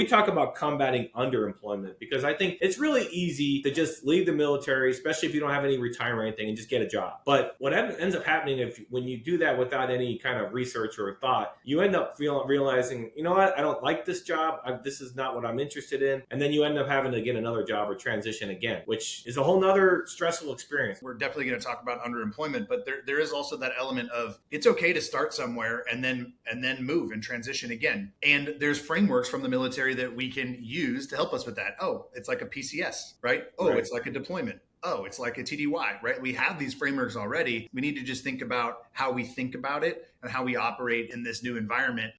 we talk about combating underemployment, because I think it's really easy to just leave the military, especially if you don't have any retirement or anything, and just get a job. But what ends up happening when you do that without any kind of research or thought, you end up realizing, you know what, I don't like this job. This is not what I'm interested in. And then you end up having to get another job or transition again, which is a whole nother stressful experience. We're definitely going to talk about underemployment, but there is also that element of it's okay to start somewhere and then move and transition again. And there's frameworks from the military that we can use to help us with that. Oh, it's like a PCS, right? Oh, right. It's like a deployment. Oh, it's like a TDY, right? We have these frameworks already. We need to just think about how we think about it and how we operate in this new environment.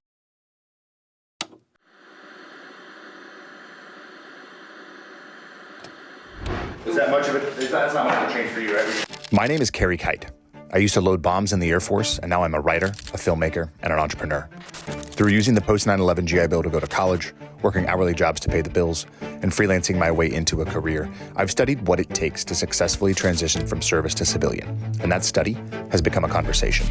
Is that much of it? That's not much of a change for you, right? My name is Kerry Kite. I used to load bombs in the Air Force, and now I'm a writer, a filmmaker, and an entrepreneur. Through using the post-9/11 GI Bill to go to college, working hourly jobs to pay the bills, and freelancing my way into a career, I've studied what it takes to successfully transition from service to civilian, and that study has become a conversation.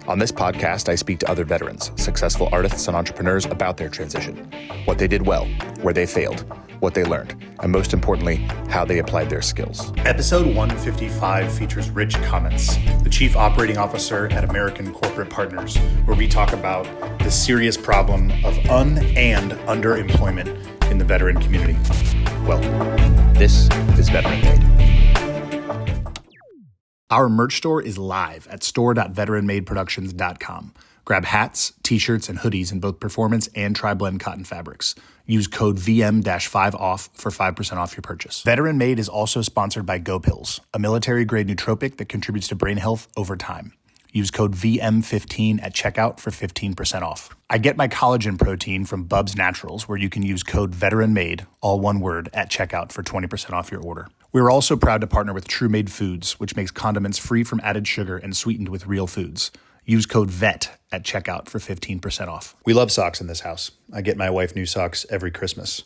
On this podcast, I speak to other veterans, successful artists and entrepreneurs about their transition, what they did well, where they failed, what they learned, and most importantly, how they applied their skills. Episode 155 features Rich Comitz, the Chief Operating Officer at American Corporate Partners, where we talk about the serious problem of and underemployment in the veteran community. Welcome. This is Veteran Made. Our merch store is live at store.veteranmadeproductions.com. Grab hats, t-shirts, and hoodies in both performance and tri-blend cotton fabrics. Use code VM-5OFF for 5% off your purchase. Veteran Made is also sponsored by GoPills, a military-grade nootropic that contributes to brain health over time. Use code VM15 at checkout for 15% off. I get my collagen protein from Bubs Naturals, where you can use code VETERANMADE, all one word, at checkout for 20% off your order. We're also proud to partner with True Made Foods, which makes condiments free from added sugar and sweetened with real foods. Use code VET at checkout for 15% off. We love socks in this house. I get my wife new socks every Christmas.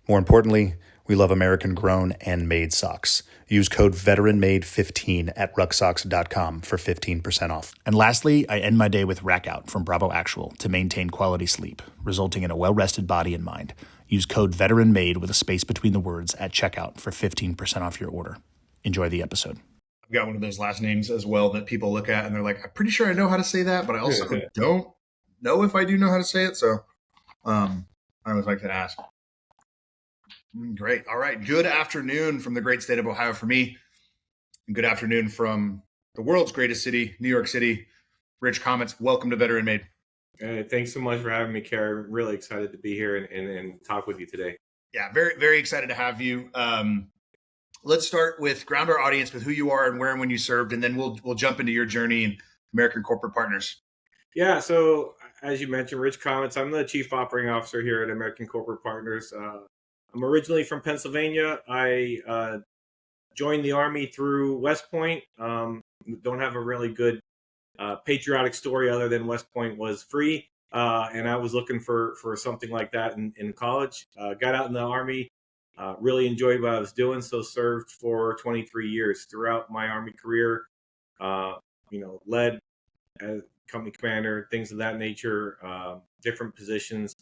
More importantly, we love American-grown and made socks. Use code VETERANMADE15 at rucksocks.com for 15% off. And lastly, I end my day with Rack Out from Bravo Actual to maintain quality sleep, resulting in a well-rested body and mind. Use code VETERANMADE with a space between the words at checkout for 15% off your order. Enjoy the episode. I've got one of those last names as well that people look at and they're like, I'm pretty sure I know how to say that, but I also don't know if I do know how to say it. So I always like to ask. Great. All right. Good afternoon from the great state of Ohio for me. And good afternoon from the world's greatest city, New York City. Rich Comitz, welcome to Veteran Made. Thanks so much for having me, Kerry. I'm really excited to be here and talk with you today. Yeah, very, very excited to have you. Let's start with ground our audience with who you are and where and when you served, and then we'll jump into your journey in American Corporate Partners. Yeah, so as you mentioned, Rich Comitz, I'm the Chief Operating Officer here at American Corporate Partners. I'm originally from Pennsylvania. I joined the Army through West Point. Don't have a really good patriotic story other than West Point was free, and I was looking for something like that in college. Got out in the Army. Really enjoyed what I was doing, so served for 23 years. Throughout my Army career, led as company commander, things of that nature, different positions.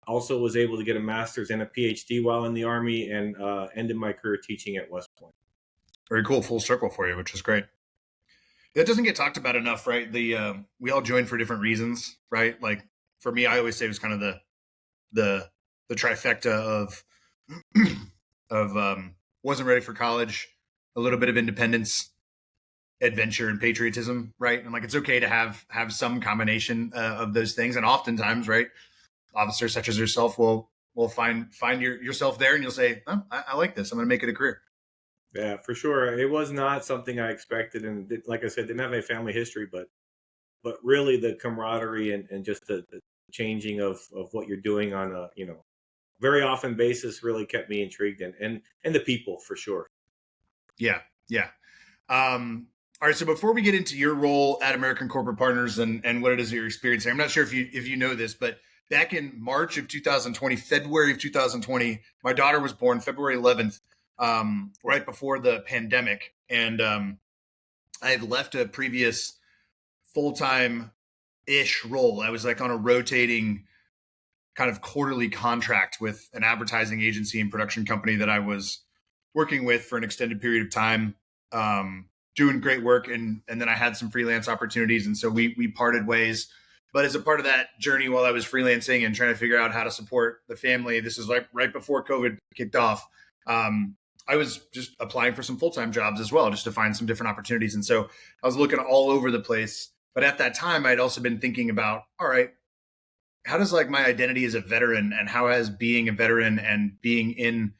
Also was able to get a master's and a PhD while in the Army, and ended my career teaching at West Point. Very cool, full circle for you, which is great. It doesn't get talked about enough, right? We all joined for different reasons, right? Like for me, I always say it was kind of the trifecta of wasn't ready for college, a little bit of independence, adventure, and patriotism, right? And like it's okay to have some combination of those things, and oftentimes, right, officers such as yourself will find yourself there, and you'll say, oh, I like this. I'm going to make it a career. Yeah, for sure. It was not something I expected, and like I said, didn't have any family history, but really the camaraderie and just the changing of what you're doing on a very often basis really kept me intrigued, and the people for sure. Yeah. All right. So before we get into your role at American Corporate Partners and what it is that you're experiencing, I'm not sure if you know this, but back in March of 2020, February of 2020, my daughter was born February 11th, right before the pandemic. And I had left a previous full-time-ish role. I was like on a rotating kind of quarterly contract with an advertising agency and production company that I was working with for an extended period of time, doing great work. And then I had some freelance opportunities. And so we parted ways. But as a part of that journey while I was freelancing and trying to figure out how to support the family, this is like right before COVID kicked off. I was just applying for some full-time jobs as well, just to find some different opportunities. And so I was looking all over the place. But at that time, I'd also been thinking about, all right, how does like my identity as a veteran, and how has being a veteran and being in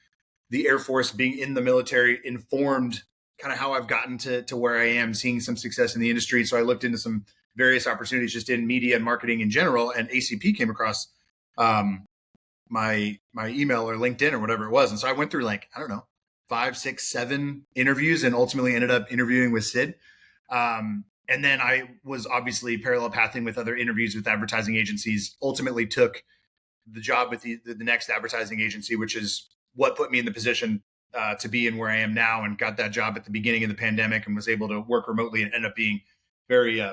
the Air Force, being in the military, informed kind of how I've gotten to where I am, seeing some success in the industry. So I looked into some various opportunities just in media and marketing in general, and ACP came across my email or LinkedIn or whatever it was. And so I went through like, I don't know, 5, 6, 7 interviews and ultimately ended up interviewing with Sid. And then I was obviously parallel pathing with other interviews with advertising agencies, ultimately took the job with the next advertising agency, which is what put me in the position to be in where I am now, and got that job at the beginning of the pandemic and was able to work remotely and end up being very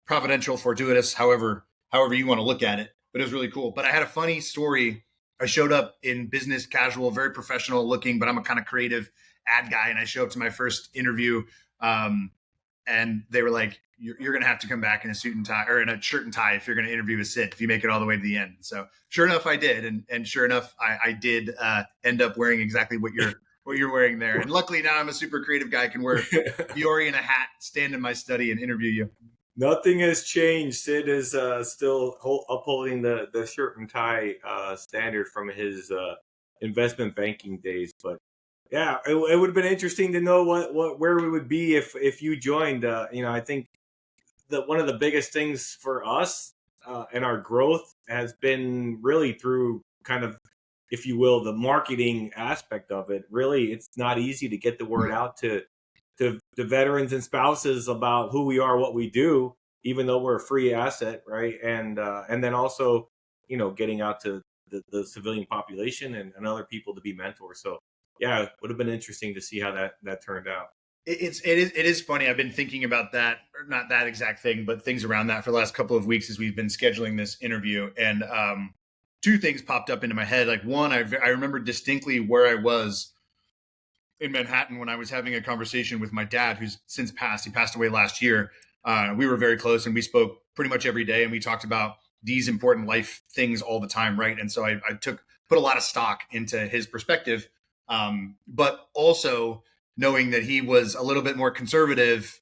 providential, fortuitous, however you want to look at it. But it was really cool. But I had a funny story. I showed up in business casual, very professional looking, but I'm a kind of creative ad guy. And I show up to my first interview and they were like, you're going to have to come back in a suit and tie, or in a shirt and tie, if you're going to interview with Sid, if you make it all the way to the end. So sure enough, I did. And sure enough, I did end up wearing exactly what you're wearing there. And luckily now I'm a super creative guy. I can wear Fiore in a hat, stand in my study and interview you. Nothing has changed. Sid is still upholding the shirt and tie standard from his investment banking days. But yeah, it would have been interesting to know where we would be if you joined. I think that one of the biggest things for us and our growth has been really through kind of, if you will, the marketing aspect of it. Really, it's not easy to get the word out to veterans and spouses about who we are, what we do, even though we're a free asset, right? And then also, getting out to the civilian population and other people to be mentors. So yeah, it would have been interesting to see how that turned out. It is funny. I've been thinking about that, or not that exact thing, but things around that for the last couple of weeks as we've been scheduling this interview. And 2 things popped up into my head. Like one, I remember distinctly where I was in Manhattan when I was having a conversation with my dad, who's since passed. He passed away last year. We were very close and we spoke pretty much every day, and we talked about these important life things all the time, right? And so I put a lot of stock into his perspective, but also knowing that he was a little bit more conservative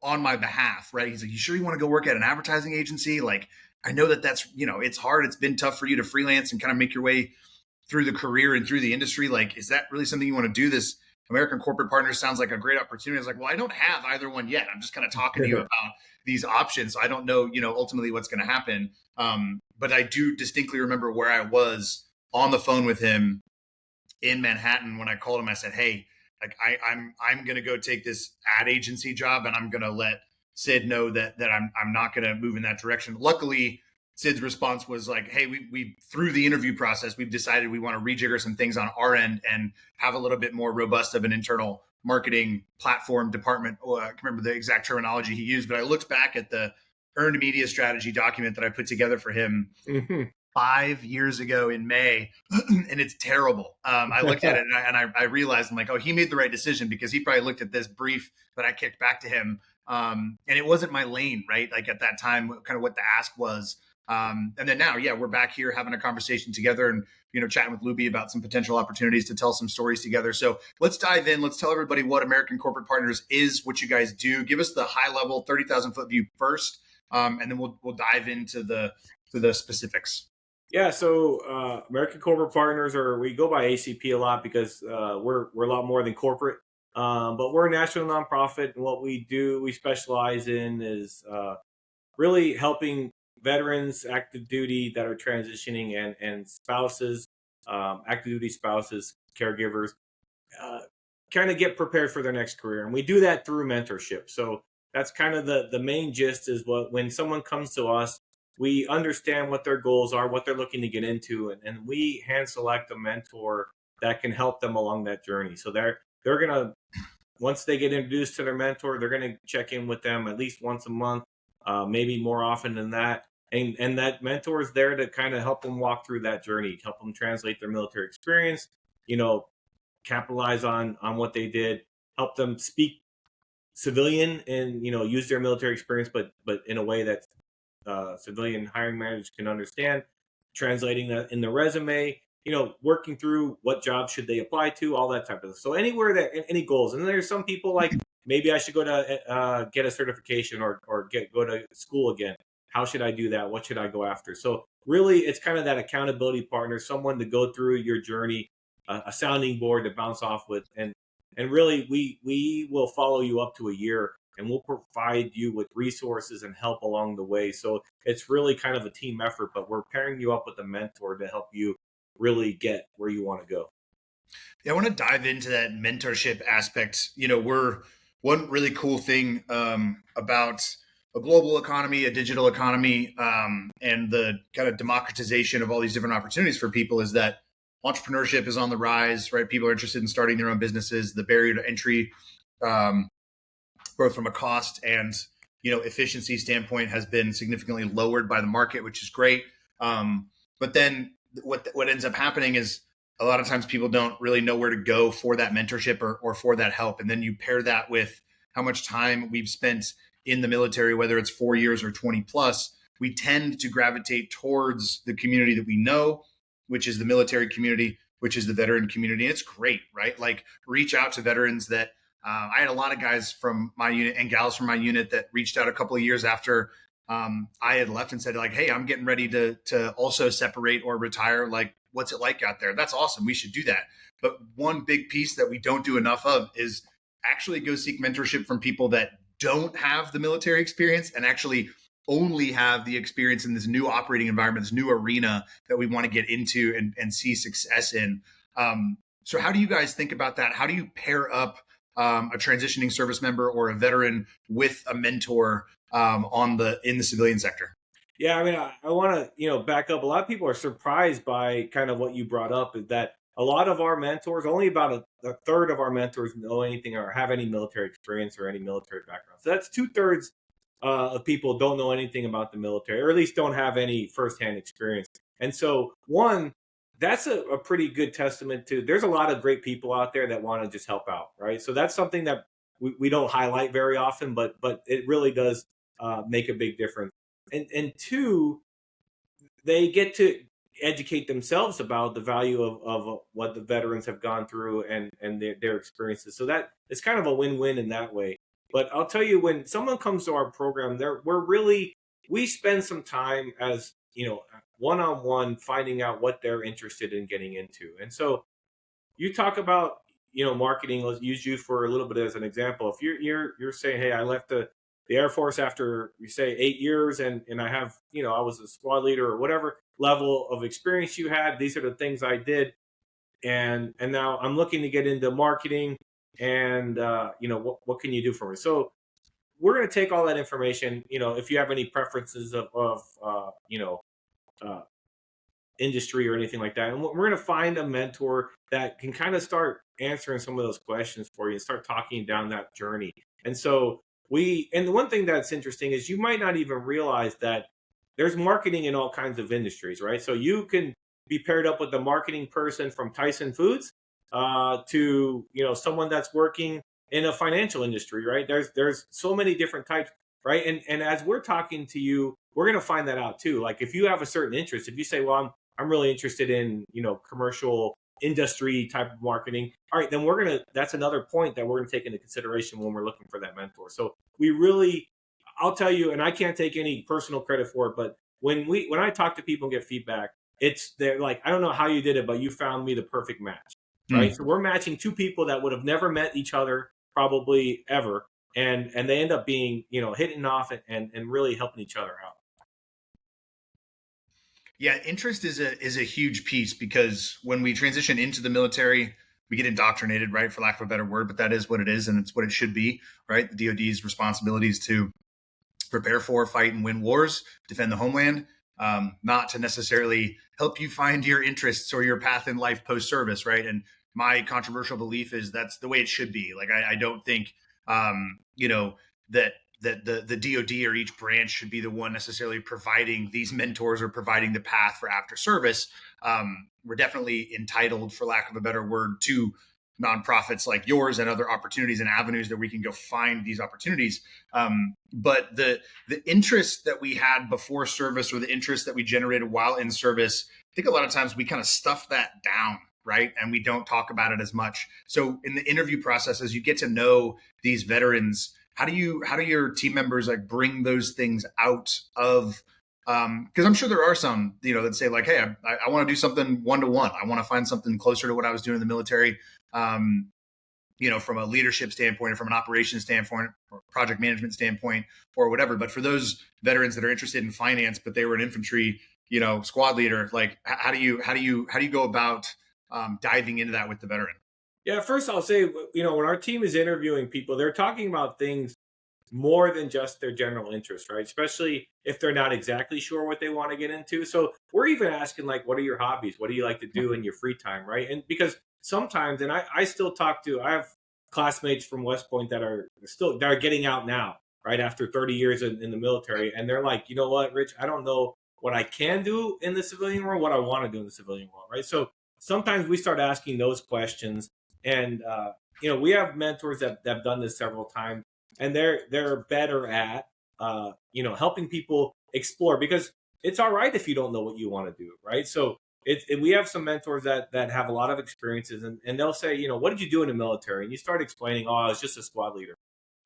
on my behalf, right? He's like, you sure you want to go work at an advertising agency? Like, I know that's, it's hard. It's been tough for you to freelance and kind of make your way through the career and through the industry. Like, is that really something you want to do? This American Corporate Partners sounds like a great opportunity. I was like, well, I don't have either one yet. I'm just kind of talking to you about these options. So I don't know, ultimately what's going to happen. But I do distinctly remember where I was on the phone with him in Manhattan when I called him. I said, hey, like I'm going to go take this ad agency job, and I'm going to let Sid know that I'm not going to move in that direction. Luckily, Sid's response was like, hey, we through the interview process, we've decided we want to rejigger some things on our end and have a little bit more robust of an internal marketing platform department. I can't remember the exact terminology he used, but I looked back at the earned media strategy document that I put together for him 5 years ago in May, and it's terrible. I looked at it and I realized, I'm like, oh, he made the right decision, because he probably looked at this brief that I kicked back to him. And it wasn't my lane, right? Like at that time, kind of what the ask was. And then now, yeah, we're back here having a conversation together and, chatting with Luby about some potential opportunities to tell some stories together. So let's dive in. Let's tell everybody what American Corporate Partners is, what you guys do. Give us the high level 30,000 foot view first. And then we'll dive into the specifics. Yeah, so American Corporate Partners, or we go by ACP a lot because we're a lot more than corporate, but we're a national nonprofit, and what we do, we specialize in is really helping veterans, active duty that are transitioning, and spouses, active duty spouses, caregivers, kind of get prepared for their next career, and we do that through mentorship. So that's kind of the main gist. Is when someone comes to us, we understand what their goals are, what they're looking to get into, and we hand select a mentor that can help them along that journey. So they're going to, once they get introduced to their mentor, they're going to check in with them at least once a month, maybe more often than that. and that mentor is there to kind of help them walk through that journey, help them translate their military experience, capitalize on what they did, help them speak civilian and use their military experience, but in a way that civilian hiring managers can understand, translating that in the resume, working through what jobs should they apply to, all that type of stuff. So anywhere that any goals. And then there's some people like, maybe I should go to get a certification or go to school again. How should I do that? What should I go after? So really, it's kind of that accountability partner, someone to go through your journey, a sounding board to bounce off with, and really we will follow you up to a year, and we'll provide you with resources and help along the way. So it's really kind of a team effort, but we're pairing you up with a mentor to help you really get where you want to go. Yeah, I want to dive into that mentorship aspect. We're one really cool thing about a global economy, a digital economy, and the kind of democratization of all these different opportunities for people is that entrepreneurship is on the rise, right? People are interested in starting their own businesses. The barrier to entry, both from a cost and efficiency standpoint, has been significantly lowered by the market, which is great. But then what ends up happening is a lot of times people don't really know where to go for that mentorship or for that help. And then you pair that with how much time we've spent in the military, whether it's 4 years or 20 plus, we tend to gravitate towards the community that we know, which is the military community, which is the veteran community. And it's great, right? Like, reach out to veterans that I had a lot of guys from my unit and gals from my unit that reached out a couple of years after I had left and said, like, hey, I'm getting ready to also separate or retire. Like, what's it like out there? That's awesome. We should do that. But one big piece that we don't do enough of is actually go seek mentorship from people that don't have the military experience and actually only have the experience in this new operating environment, this new arena that we want to get into and see success in. So how do you guys think about that? How do you pair up a transitioning service member or a veteran with a mentor in the civilian sector? Yeah, I mean, I want to back up. A lot of people are surprised by kind of what you brought up, is that a lot of our mentors, only about a third of our mentors know anything or have any military experience or any military background. So that's 2/3 of people don't know anything about the military, or at least don't have any firsthand experience. And so, that's a pretty good testament to, there's a lot of great people out there that want to just help out, right? So that's something that we don't highlight very often, but it really does make a big difference. And two, they get to educate themselves about the value of what the veterans have gone through and their experiences. So that it's kind of a win-win in that way. But I'll tell you, when someone comes to our program, we spend some time as one-on-one, finding out what they're interested in getting into. And so you talk about marketing. Let's use you for a little bit as an example. If you're saying, hey, I left the Air Force after, you say, 8 years, and I have, I was a squad leader or whatever level of experience you had. These are the things I did, and now I'm looking to get into marketing. And what can you do for me? So we're going to take all that information. If you have any preferences of industry or anything like that, and we're going to find a mentor that can kind of start answering some of those questions for you and start talking down that journey. And so and the one thing that's interesting is you might not even realize that there's marketing in all kinds of industries, right? So you can be paired up with the marketing person from Tyson Foods to someone that's working in a financial industry, right? There's so many different types, right? And as we're talking to you, we're going to find that out too. Like, if you have a certain interest, if you say, well, I'm really interested in commercial industry type of marketing, all right, then that's another point that we're going to take into consideration when we're looking for that mentor. So I'll tell you, and I can't take any personal credit for it, but when I talk to people and get feedback, they're like, I don't know how you did it, but you found me the perfect match, right? So we're matching two people that would have never met each other probably ever, and they end up being hitting off and really helping each other out. Yeah, interest is a huge piece, because when we transition into the military, we get indoctrinated, right, for lack of a better word, but that is what it is, and it's what it should be, right? The DoD's responsibility is to prepare for, fight, and win wars, defend the homeland, not to necessarily help you find your interests or your path in life post-service, right? And my controversial belief is that's the way it should be. Like, I don't think, that that the DoD or each branch should be the one necessarily providing these mentors or providing the path for after service. We're definitely entitled, for lack of a better word, to nonprofits like yours and other opportunities and avenues that we can go find these opportunities. But the interest that we had before service, or the interest that we generated while in service, I think a lot of times we kind of stuff that down, right? And we don't talk about it as much. So in the interview process, as you get to know these veterans, how do your team members like bring those things out of, because I'm sure there are some, that say like, hey, I want to do something one-to-one. I want to find something closer to what I was doing in the military, from a leadership standpoint, or from an operations standpoint, or project management standpoint, or whatever. But for those veterans that are interested in finance, but they were an infantry, squad leader, like how do you go about diving into that with the veteran? Yeah, first I'll say, when our team is interviewing people, they're talking about things more than just their general interest, right? Especially if they're not exactly sure what they want to get into. So we're even asking, like, what are your hobbies? What do you like to do in your free time, right? And because sometimes, and I still I have classmates from West Point that are getting out now, right, after 30 years in the military. And they're like, you know what, Rich, I don't know what I can do in the civilian world, what I want to do in the civilian world, right? So sometimes we start asking those questions. And, we have mentors that have done this several times, and they're better at, helping people explore, because it's all right if you don't know what you want to do, right? So we have some mentors that have a lot of experiences, and they'll say, what did you do in the military? And you start explaining, oh, I was just a squad leader.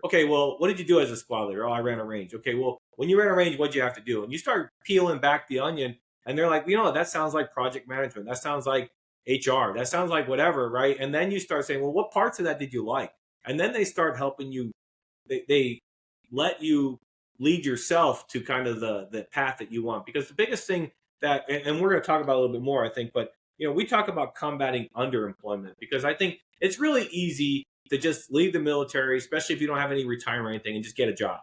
Okay, well, what did you do as a squad leader? Oh, I ran a range. Okay, well, when you ran a range, what'd you have to do? And you start peeling back the onion, and they're like, that sounds like project management. That sounds like HR. That sounds like whatever, right? And then you start saying, well, what parts of that did you like? And then they start helping you. They let you lead yourself to kind of the path that you want. Because the biggest thing that, and we're going to talk about a little bit more, I think, but, we talk about combating underemployment, because I think it's really easy to just leave the military, especially if you don't have any retirement or anything, and just get a job.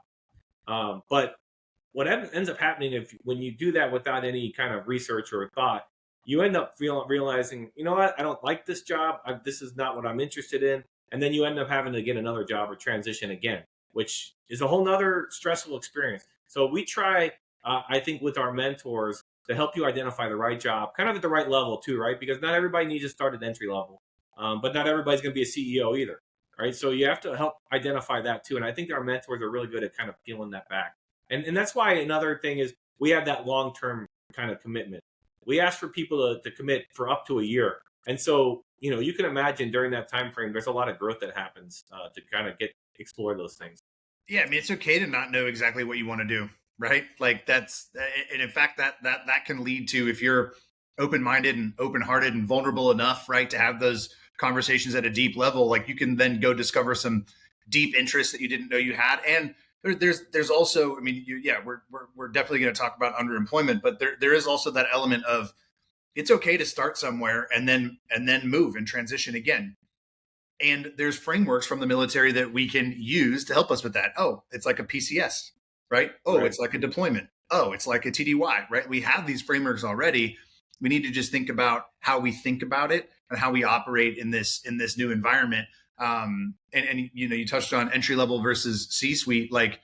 But what ends up happening when you do that without any kind of research or thought, you end up realizing, what, I don't like this job. This is not what I'm interested in. And then you end up having to get another job or transition again, which is a whole nother stressful experience. So we try, I think, with our mentors to help you identify the right job, kind of at the right level too, right? Because not everybody needs to start at entry level, but not everybody's going to be a CEO either, right? So you have to help identify that too. And I think our mentors are really good at kind of peeling that back. And that's why another thing is we have that long-term kind of commitment. We ask for people to commit for up to a year. And so, you can imagine during that time frame, there's a lot of growth that happens to kind of explore those things. Yeah, I mean, it's okay to not know exactly what you want to do, right? Like and in fact, that can lead to, if you're open-minded and open-hearted and vulnerable enough, right, to have those conversations at a deep level, like you can then go discover some deep interests that you didn't know you had. And there's also, I mean, we're definitely going to talk about underemployment, but there is also that element of, it's okay to start somewhere and then move and transition again. And there's frameworks from the military that we can use to help us with that. Oh, it's like a PCS, right? Oh, right. It's like a deployment. Oh, it's like a TDY, right? We have these frameworks already. We need to just think about how we think about it and how we operate in this new environment. And you touched on entry level versus C-suite. Like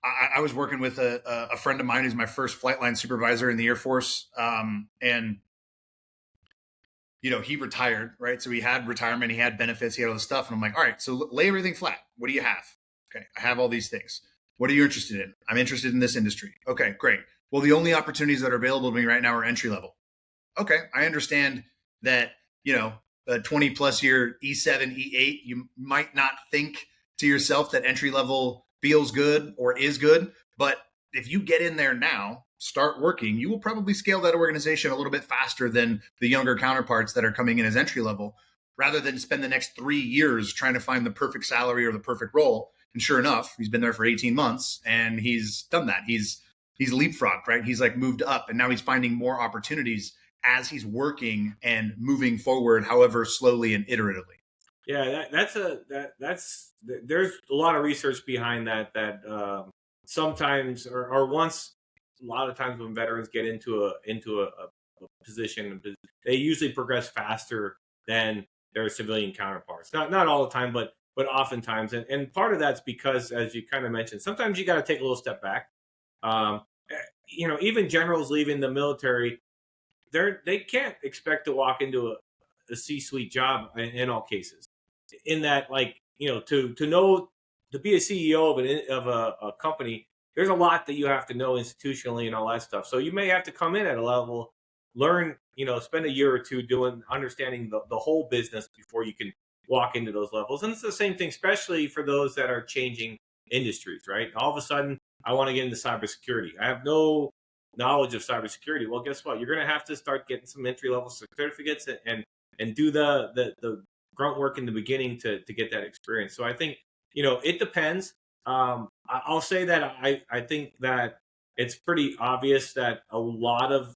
I was working with a friend of mine who's my first flight line supervisor in the Air Force, and he retired, right? So he had retirement, he had benefits, he had all this stuff. And I'm like, all right, so lay everything flat. What do you have? Okay, I have all these things. What are you interested in? I'm interested in this industry. Okay, great. Well, the only opportunities that are available to me right now are entry level. Okay, I understand that, a 20 plus year E7, E8, you might not think to yourself that entry level feels good or is good. But if you get in there now, start working, you will probably scale that organization a little bit faster than the younger counterparts that are coming in as entry level, rather than spend the next 3 years trying to find the perfect salary or the perfect role. And sure enough, he's been there for 18 months and he's done that. He's leapfrogged, right? He's like moved up, and now he's finding more opportunities as he's working and moving forward, however slowly and iteratively. Yeah, there's a lot of research behind that sometimes or once, a lot of times when veterans get into a position, they usually progress faster than their civilian counterparts. Not all the time, but but oftentimes, and part of that's because, as you kind of mentioned, sometimes you got to take a little step back. Um, even generals leaving the military, they can't expect to walk into a C-suite job in all cases. In that, like, to be a CEO of a company, there's a lot that you have to know institutionally and all that stuff. So you may have to come in at a level, learn, spend a year or two understanding the whole business before you can walk into those levels. And it's the same thing, especially for those that are changing industries, right? All of a sudden, I want to get into cybersecurity. I have no knowledge of cybersecurity. Well, guess what? You're going to have to start getting some entry level certificates and do the grunt work in the beginning to get that experience. So I think, it depends. I'll say that I think that it's pretty obvious that a lot of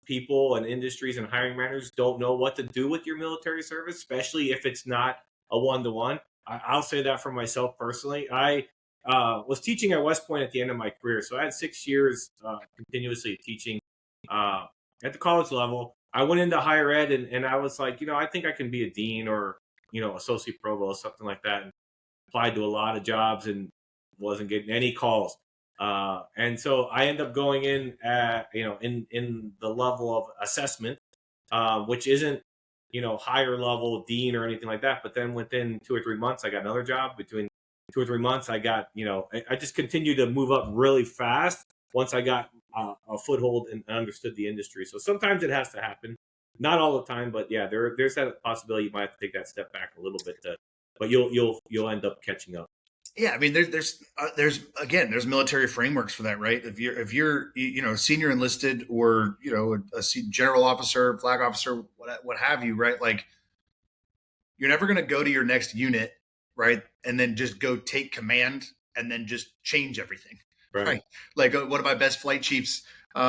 people and industries and hiring managers don't know what to do with your military service, especially if it's not a one-to-one. I'll say that for myself personally. I was teaching at West Point at the end of my career. So I had 6 years continuously teaching at the college level. I went into higher ed and I was like, I think I can be a dean or, associate provost, something like that. And applied to a lot of jobs and wasn't getting any calls. And so I ended up going in at, in the level of assessment, which isn't, higher level dean or anything like that. But then within 2 or 3 months, I got another job. Between 2 or 3 months, I got, I just continued to move up really fast once I got a foothold and understood the industry. So sometimes it has to happen, not all the time, but yeah, there's that possibility you might have to take that step back a little bit, but you'll end up catching up. Yeah, I mean, there's military frameworks for that, right? If you're senior enlisted or a general officer, flag officer, what have you, right? Like, you're never going to go to your next unit, right, and then just go take command and then just change everything, right? Like one of my best flight chiefs, we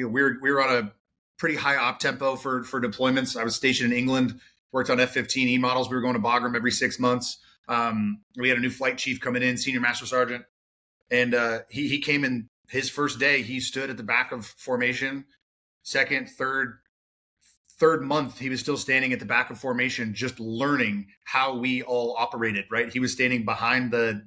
were on a pretty high op tempo for deployments. I was stationed in England, worked on F-15E models. We were going to Bagram every 6 months. We had a new flight chief coming in, senior master sergeant, and he came in his first day. He stood at the back of formation. Second, third month, he was still standing at the back of formation, just learning how we all operated. Right, he was standing behind the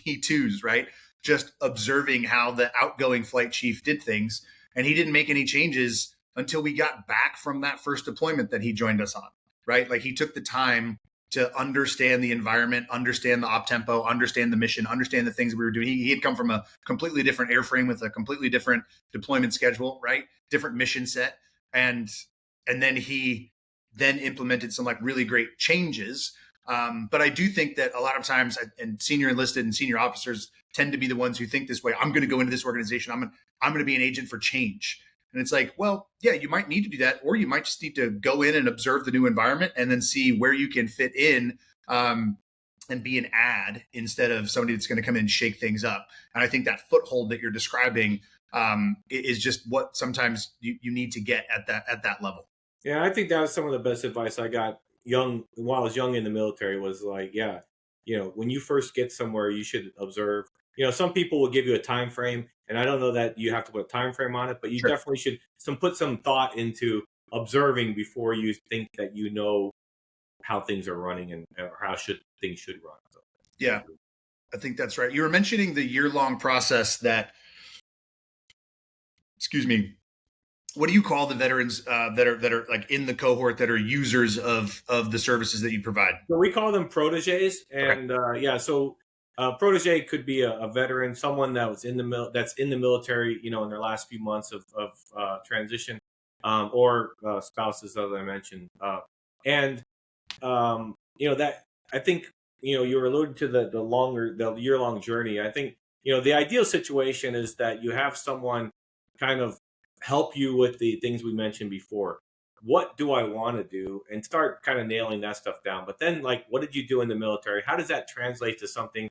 E2s, right, just observing how the outgoing flight chief did things, and he didn't make any changes until we got back from that first deployment that he joined us on. Right, like he took the time to understand the environment, understand the op tempo, understand the mission, understand the things we were doing. He had come from a completely different airframe with a completely different deployment schedule, right? Different mission set. And then he implemented some like really great changes. But I do think that a lot of times, and senior enlisted and senior officers tend to be the ones who think this way. I'm going to go into this organization. I'm going to be an agent for change. And it's like, well, yeah, you might need to do that, or you might just need to go in and observe the new environment and then see where you can fit in and be an ad instead of somebody that's going to come in and shake things up. And I think that foothold that you're describing is just what sometimes you need to get at that level. Yeah, I think that was some of the best advice I got while I was young in the military was like, yeah, when you first get somewhere, you should observe. Some people will give you a time frame, and I don't know that you have to put a time frame on it, but you Sure. definitely should put some thought into observing before you think that how things are running and or how things should run. So, yeah, I think that's right. You were mentioning the year-long process that, excuse me, what do you call the veterans that are like in the cohort that are users of the services that you provide? So we call them proteges, and so protege could be a veteran, someone that was in the military, in their last few months of transition, or spouses, as I mentioned, and that I think you were alluding to the year-long journey. I think the ideal situation is that you have someone kind of help you with the things we mentioned before. What do I want to do? And start kind of nailing that stuff down. But then, like, what did you do in the military? How does that translate to something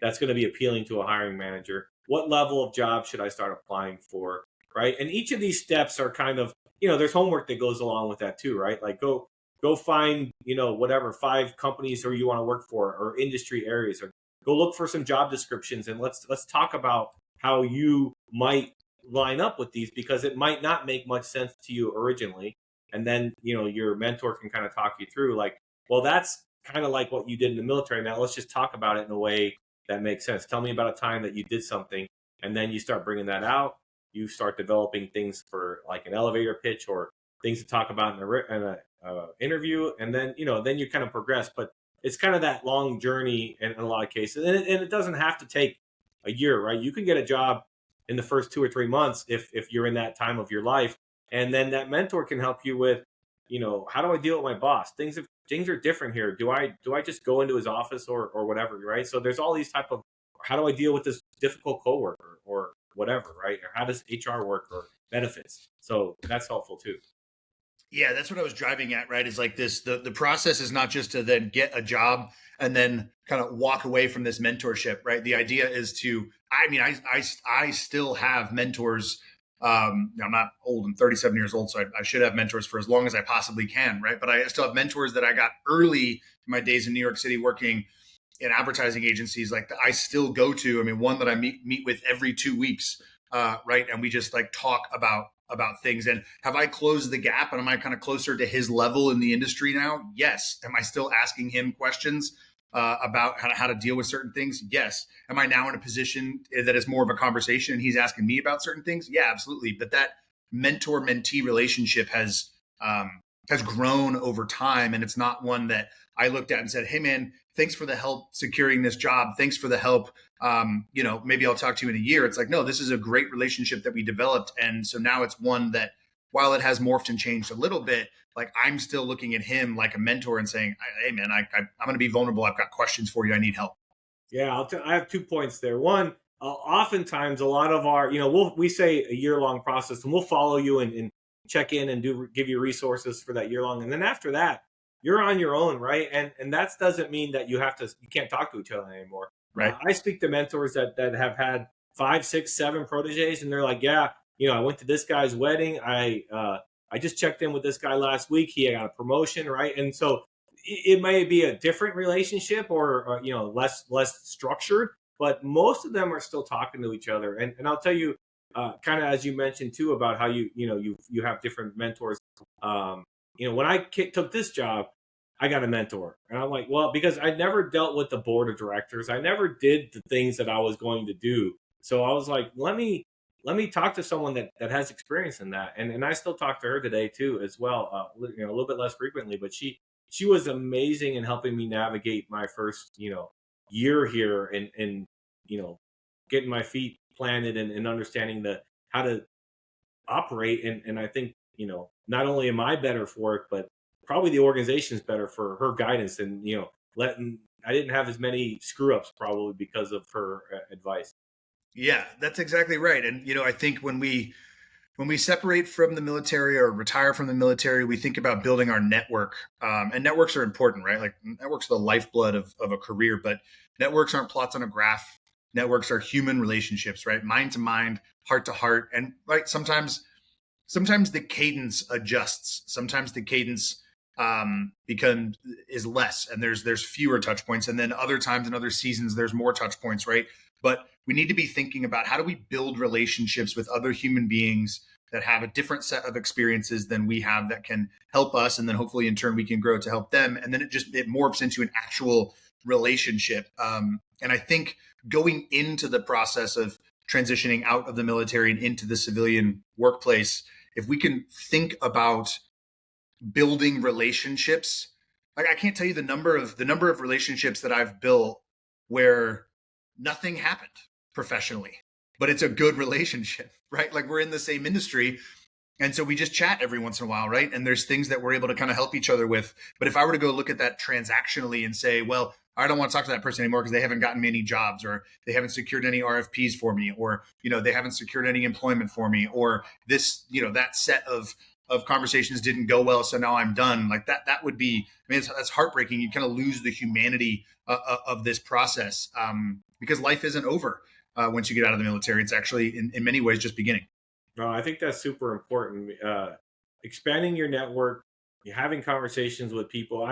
that's going to be appealing to a hiring manager? What level of job should I start applying for? Right. And each of these steps are kind of, there's homework that goes along with that too, right? Like go find, whatever 5 companies or you want to work for or industry areas, or go look for some job descriptions and let's talk about how you might line up with these, because it might not make much sense to you originally. And then, your mentor can kind of talk you through like, well, that's kind of like what you did in the military. Now let's just talk about it in a way that makes sense. Tell me about a time that you did something, and then you start bringing that out. You start developing things for like an elevator pitch or things to talk about in a interview, and then then you kind of progress. But it's kind of that long journey in a lot of cases, and it doesn't have to take a year, right? You can get a job in the first 2 or 3 months if you're in that time of your life, and then that mentor can help you with, how do I deal with my boss? Things are different here. Do I just go into his office or whatever, right? So there's all these type of, how do I deal with this difficult coworker or whatever, right? Or how does HR work or benefits? So that's helpful too. Yeah, that's what I was driving at, right? Is like this, the process is not just to then get a job and then kind of walk away from this mentorship, right? The idea is to, I still have mentors. I'm not old, I'm 37 years old, so I should have mentors for as long as I possibly can, right? But I still have mentors that I got early in my days in New York City working in advertising agencies, like I still go to. I mean, one that I meet with every 2 weeks, right? And we just like talk about things. And have I closed the gap, and am I kind of closer to his level in the industry now? Yes. Am I still asking him questions about how to deal with certain things? Yes. Am I now in a position that is more of a conversation and he's asking me about certain things? Yeah, absolutely. But that mentor-mentee relationship has grown over time, and it's not one that I looked at and said, "Hey, man, thanks for the help securing this job. Thanks for the help. Maybe I'll talk to you in a year." It's like, no, this is a great relationship that we developed, and so now it's one that, while it has morphed and changed a little bit, like I'm still looking at him like a mentor and saying, "Hey, man, I'm going to be vulnerable. I've got questions for you. I need help." Yeah, I have 2 points there. One, oftentimes a lot of our, we say a year-long process, and we'll follow you and check in and give you resources for that year long, and then after that, you're on your own, right? And that doesn't mean that you can't talk to each other anymore. Right. I speak to mentors that have had 5, 6, 7 proteges, and they're like, yeah, I went to this guy's wedding. I just checked in with this guy last week. He got a promotion, right? And so it may be a different relationship or less structured, but most of them are still talking to each other. And I'll tell you, kind of as you mentioned too, about how you have different mentors. When I took this job, I got a mentor, and I'm like, well, because I never dealt with the board of directors, I never did the things that I was going to do. So I was like, let me talk to someone that has experience in that, and I still talk to her today too, as well. A little bit less frequently, but she was amazing in helping me navigate my first year here, and getting my feet planted and understanding how to operate. And I think, not only am I better for it, but probably the organization's better for her guidance, and, I didn't have as many screw ups probably because of her advice. Yeah, that's exactly right. And, I think when we separate from the military or retire from the military, we think about building our network. And networks are important, right? Like networks are the lifeblood of a career, but networks aren't plots on a graph. Networks are human relationships, right? Mind to mind, heart to heart. And right, sometimes the cadence adjusts. Sometimes the cadence is less, and there's fewer touch points. And then other times in other seasons, there's more touch points, right? But we need to be thinking about, how do we build relationships with other human beings that have a different set of experiences than we have, that can help us, and then hopefully in turn we can grow to help them. And then it morphs into an actual relationship. And I think going into the process of transitioning out of the military and into the civilian workplace, if we can think about building relationships, like I can't tell you the number of relationships that I've built where nothing happened professionally, but it's a good relationship, right? Like we're in the same industry, and so we just chat every once in a while, right? And there's things that we're able to kind of help each other with. But if I were to go look at that transactionally and say, well, I don't want to talk to that person anymore because they haven't gotten me any jobs, or they haven't secured any RFPs for me, or, they haven't secured any employment for me, or this, that set of conversations didn't go well, so now I'm done. Like that would be, that's heartbreaking. You kind of lose the humanity of this process, because life isn't over once you get out of the military. It's actually in many ways just beginning. No, I think that's super important. Expanding your network, having conversations with people.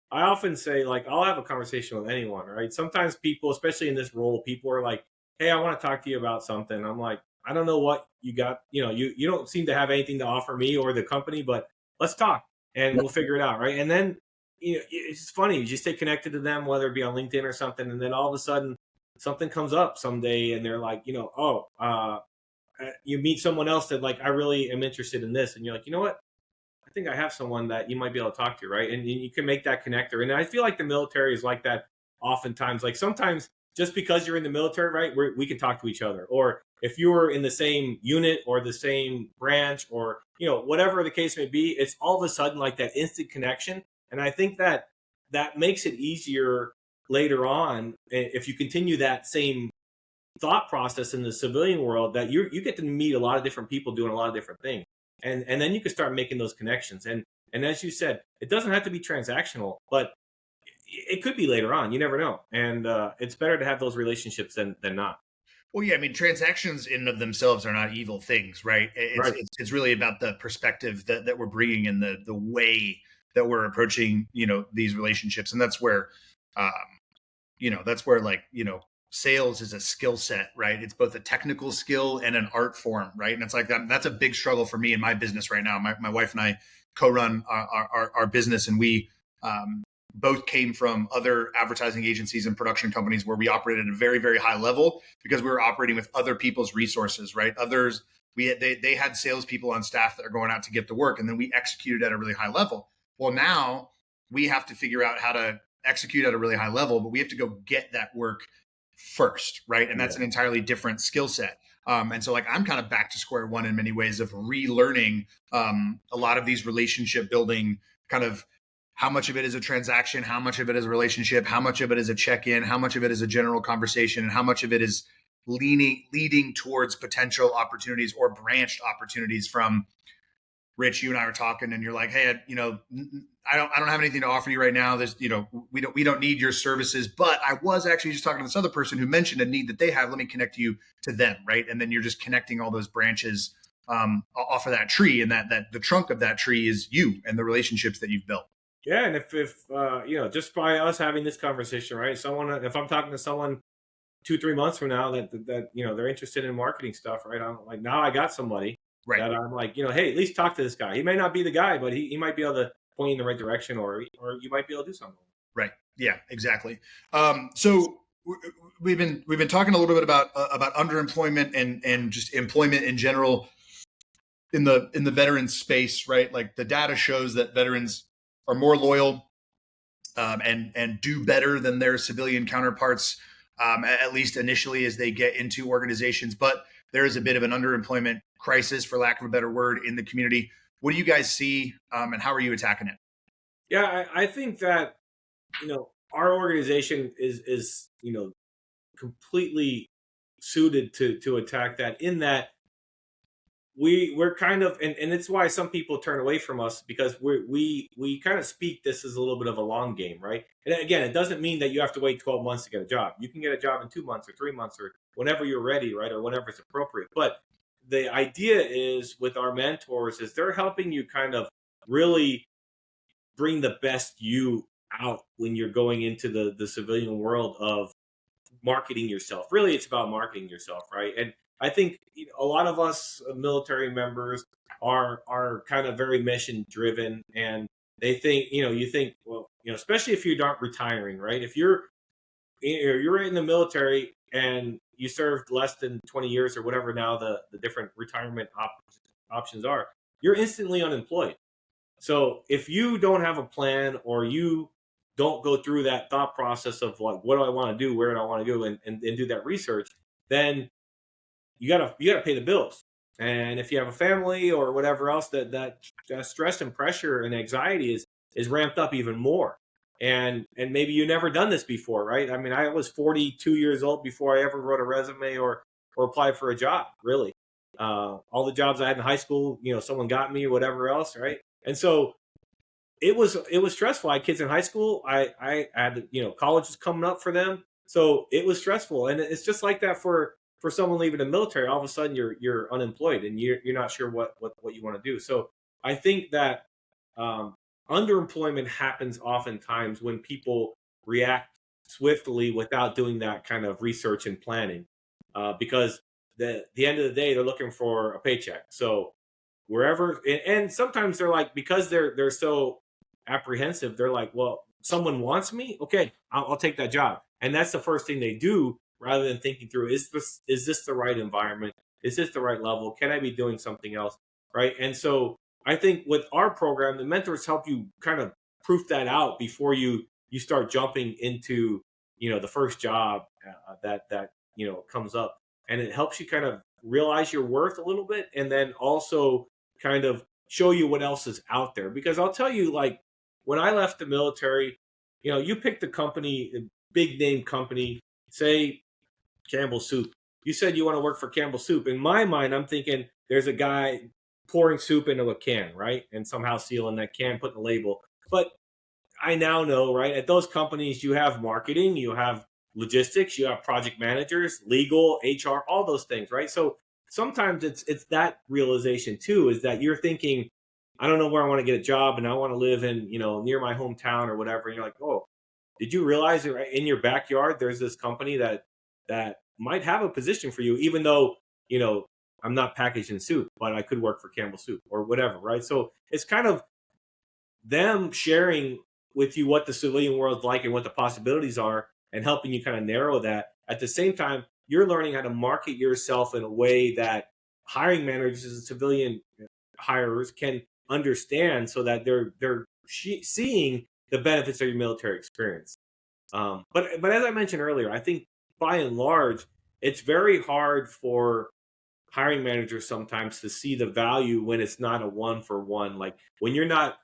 I often say, like, I'll have a conversation with anyone, right? Sometimes people, especially in this role, people are like, hey, I want to talk to you about something. I'm like, I don't know what you got. You don't seem to have anything to offer me or the company, but let's talk and we'll figure it out, right? And then it's funny. You just stay connected to them, whether it be on LinkedIn or something, and then all of a sudden something comes up someday, and they're like, you meet someone else that like, I really am interested in this, and you're like, you know what? I think I have someone that you might be able to talk to, right? And you can make that connector. And I feel like the military is like that oftentimes. Like sometimes just because you're in the military, right, we can talk to each other. Or if you were in the same unit or the same branch or, whatever the case may be, it's all of a sudden like that instant connection. And I think that makes it easier later on if you continue that same thought process in the civilian world, that you get to meet a lot of different people doing a lot of different things. And then you can start making those connections. And as you said, it doesn't have to be transactional, but it could be later on. You never know. And it's better to have those relationships than not. Well, yeah, I mean, transactions in of themselves are not evil things, right? It's really about the perspective that we're bringing and the way that we're approaching, these relationships. And that's where, sales is a skill set, right? It's both a technical skill and an art form, right? And it's like that's a big struggle for me in my business right now. My wife and I co-run our business, and we both came from other advertising agencies and production companies where we operated at a very, very high level because we were operating with other people's resources, right? They had salespeople on staff that are going out to get the work, and then we executed at a really high level. Well, now we have to figure out how to execute at a really high level, but we have to go get that work first, right? And that's an entirely different skill set. And so like I'm kind of back to square one in many ways of relearning a lot of these relationship building, kind of how much of it is a transaction, how much of it is a relationship, how much of it is a check-in, how much of it is a general conversation, and how much of it is leading towards potential opportunities or branched opportunities. From Rich, you and I were talking, and you're like, hey, I don't have anything to offer you right now. There's, we don't need your services, but I was actually just talking to this other person who mentioned a need that they have. Let me connect you to them. Right. And then you're just connecting all those branches off of that tree, and that the trunk of that tree is you and the relationships that you've built. Yeah. And if just by us having this conversation, right. If I'm talking to someone 2-3 months from now that they're interested in marketing stuff, right. I'm like, now I got somebody. Right. That I'm like, hey, at least talk to this guy. He may not be the guy, but he might be able to point you in the right direction, or you might be able to do something. Right. Yeah, exactly. So we've been talking a little bit about underemployment and just employment in general in the veteran space, right? Like the data shows that veterans are more loyal and do better than their civilian counterparts, at least initially as they get into organizations. But there is a bit of an underemployment crisis, for lack of a better word, in the community. What do you guys see, and how are you attacking it? Yeah, I think that, our organization is completely suited to attack that, in that we're kind of, and it's why some people turn away from us, because we kind of speak this as a little bit of a long game, right? And again, it doesn't mean that you have to wait 12 months to get a job. You can get a job in 2 months or 3 months or whenever you're ready, right? Or whenever it's appropriate. But the idea is, with our mentors, is they're helping you kind of really bring the best you out when you're going into the civilian world of marketing yourself. Really, it's about marketing yourself, right? And I think a lot of us military members are kind of very mission driven, and they think, you think, well, especially if you're not retiring, right? If you're in the military and you served less than 20 years or whatever now the different retirement options are, you're instantly unemployed. So if you don't have a plan, or you don't go through that thought process of like, what do I want to do? Where do I want to go? And do that research, then you gotta pay the bills. And if you have a family or whatever else, that stress and pressure and anxiety is ramped up even more. And maybe you never done this before, right? I mean, I was 42 years old before I ever wrote a resume or applied for a job, really. All the jobs I had in high school, someone got me or whatever else, right? And so it was stressful. I had kids in high school. I had, college was coming up for them. So it was stressful. And it's just like that for someone leaving the military. All of a sudden you're unemployed and you're not sure what you want to do. So I think that underemployment happens oftentimes when people react swiftly without doing that kind of research and planning, because the end of the day, they're looking for a paycheck. So wherever, and sometimes they're like, because they're so apprehensive. They're like, well, someone wants me. Okay, I'll take that job. And that's the first thing they do rather than thinking through, is this the right environment? Is this the right level? Can I be doing something else? Right. And so I think with our program, the mentors help you kind of proof that out before you start jumping into, the first job that comes up. And it helps you kind of realize your worth a little bit, and then also kind of show you what else is out there. Because I'll tell you, like, when I left the military, you picked a company, a big name company, say Campbell Soup. You said you want to work for Campbell Soup. In my mind, I'm thinking there's a guy pouring soup into a can, right? And somehow sealing that can, putting a label. But I now know, right, at those companies, you have marketing, you have logistics, you have project managers, legal, HR, all those things, right? So sometimes it's that realization too, is that you're thinking, I don't know where I want to get a job, and I want to live in, near my hometown or whatever. And you're like, oh, did you realize that right in your backyard there's this company that might have a position for you, even though, I'm not packaged in soup, but I could work for Campbell Soup or whatever, right? So it's kind of them sharing with you what the civilian world's like and what the possibilities are, and helping you kind of narrow that. At the same time, you're learning how to market yourself in a way that hiring managers and civilian hirers can understand, so that they're seeing the benefits of your military experience. But as I mentioned earlier, I think by and large, it's very hard for hiring managers sometimes to see the value when it's not a one for one. Like when you're not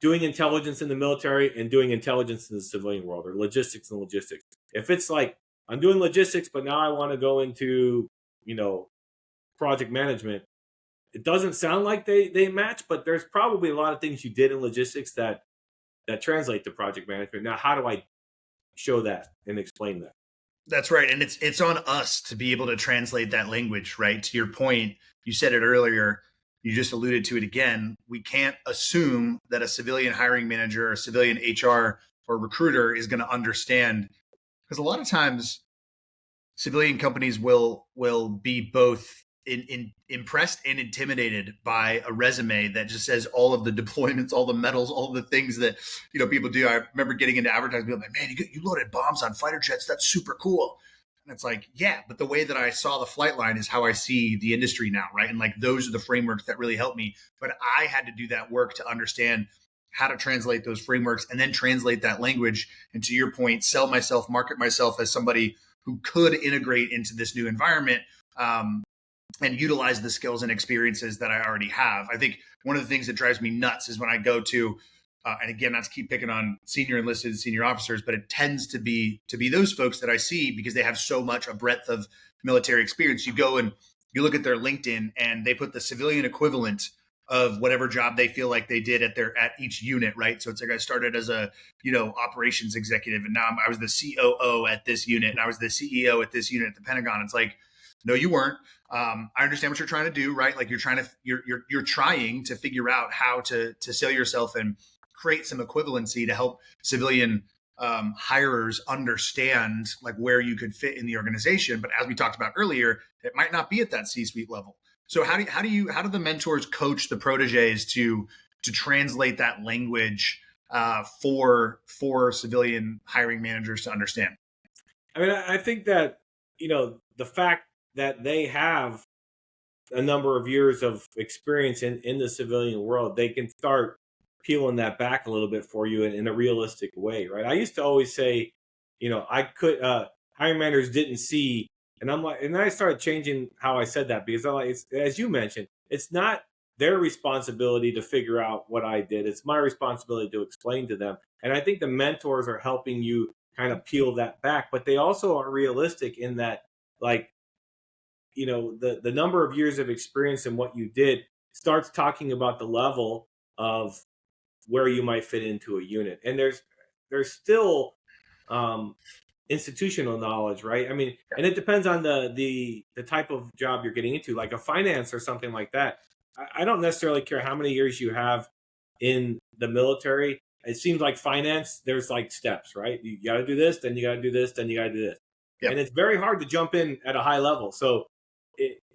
doing intelligence in the military and doing intelligence in the civilian world, or logistics and logistics. If it's like, I'm doing logistics, but now I want to go into, project management, it doesn't sound like they match, but there's probably a lot of things you did in logistics that translate to project management. Now, how do I show that and explain that? That's right. And it's on us to be able to translate that language, right? To your point, you said it earlier, you just alluded to it again. We can't assume that a civilian hiring manager or a civilian HR or recruiter is going to understand, because a lot of times civilian companies will be both impressed and intimidated by a resume that just says all of the deployments, all the medals, all the things that people do. I remember getting into advertising, being like, man, you loaded bombs on fighter jets. That's super cool. And it's like, yeah, but the way that I saw the flight line is how I see the industry now, right? And like those are the frameworks that really helped me. But I had to do that work to understand how to translate those frameworks and then translate that language. And to your point, sell myself, market myself as somebody who could integrate into this new environment, and utilize the skills and experiences that I already have. I think one of the things that drives me nuts is when I go to, and again, not to keep picking on senior enlisted, senior officers, but it tends to be those folks that I see because they have so much a breadth of military experience. You go and you look at their LinkedIn and they put the civilian equivalent of whatever job they feel like they did at each unit, right? So it's like I started as a operations executive, and now I was the COO at this unit, and I was the CEO at this unit at the Pentagon. It's like, no, you weren't. I understand what you're trying to do, right? Like you're trying to figure out how to sell yourself and create some equivalency to help civilian hirers understand like where you could fit in the organization. But as we talked about earlier, it might not be at that C-suite level. So how do the mentors coach the proteges to translate that language for civilian hiring managers to understand? I mean, I think that the fact that they have a number of years of experience in the civilian world, they can start peeling that back a little bit for you in a realistic way, right? I used to always say, hiring managers didn't see, and I'm like, and then I started changing how I said that, because I'm like, it's, as you mentioned, it's not their responsibility to figure out what I did. It's my responsibility to explain to them. And I think the mentors are helping you kind of peel that back, but they also are realistic in that, like, the number of years of experience and what you did starts talking about the level of where you might fit into a unit. And there's still institutional knowledge, right? I mean, and it depends on the type of job you're getting into, like a finance or something like that. I don't necessarily care how many years you have in the military. It seems like finance, there's like steps, right? You got to do this, then you got to do this, then you got to do this. Yep. And it's very hard to jump in at a high level. So,